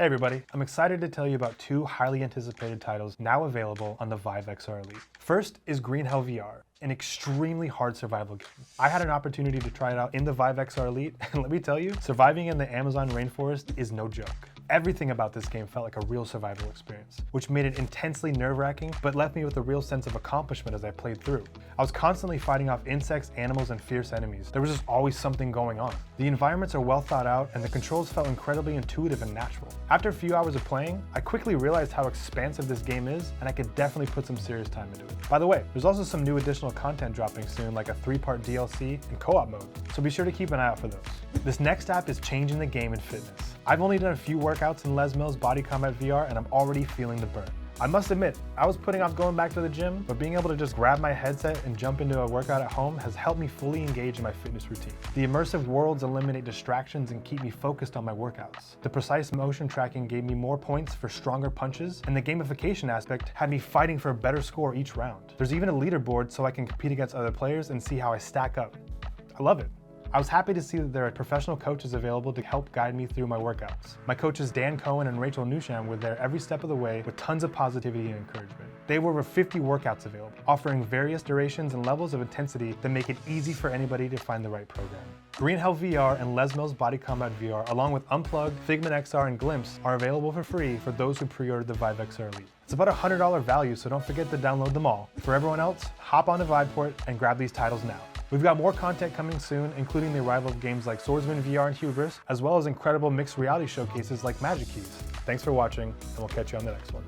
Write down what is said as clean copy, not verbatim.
Hey everybody, I'm excited to tell you about two highly anticipated titles now available on the VIVE XR Elite. First is Green Hell VR, an extremely hard survival game. I had an opportunity to try it out in the VIVE XR Elite, and let me tell you, surviving in the Amazon rainforest is no joke. Everything about this game felt like a real survival experience, which made it intensely nerve-wracking, but left me with a real sense of accomplishment as I played through. I was constantly fighting off insects, animals, and fierce enemies. There was just always something going on. The environments are well thought out, and the controls felt incredibly intuitive and natural. After a few hours of playing, I quickly realized how expansive this game is, and I could definitely put some serious time into it. By the way, there's also some new additional content dropping soon, like a 3-part DLC and co-op mode, so be sure to keep an eye out for those. This next app is changing the game in fitness. I've only done a few workouts in Les Mills Body Combat VR, and I'm already feeling the burn. I must admit, I was putting off going back to the gym, but being able to just grab my headset and jump into a workout at home has helped me fully engage in my fitness routine. The immersive worlds eliminate distractions and keep me focused on my workouts. The precise motion tracking gave me more points for stronger punches, and the gamification aspect had me fighting for a better score each round. There's even a leaderboard so I can compete against other players and see how I stack up. I love it. I was happy to see that there are professional coaches available to help guide me through my workouts. My coaches Dan Cohen and Rachel Newsham were there every step of the way with tons of positivity and encouragement. They were over 50 workouts available, offering various durations and levels of intensity that make it easy for anybody to find the right program. Green Hell VR and Les Mills Body Combat VR, along with Unplugged, Figment XR, and Glimpse, are available for free for those who pre-ordered the VIVE XR Elite. It's about a $100 value, so don't forget to download them all. For everyone else, hop onto Viveport and grab these titles now. We've got more content coming soon, including the arrival of games like Swordsman VR and Hubris, as well as incredible mixed reality showcases like Magic Keys. Thanks for watching, and we'll catch you on the next one.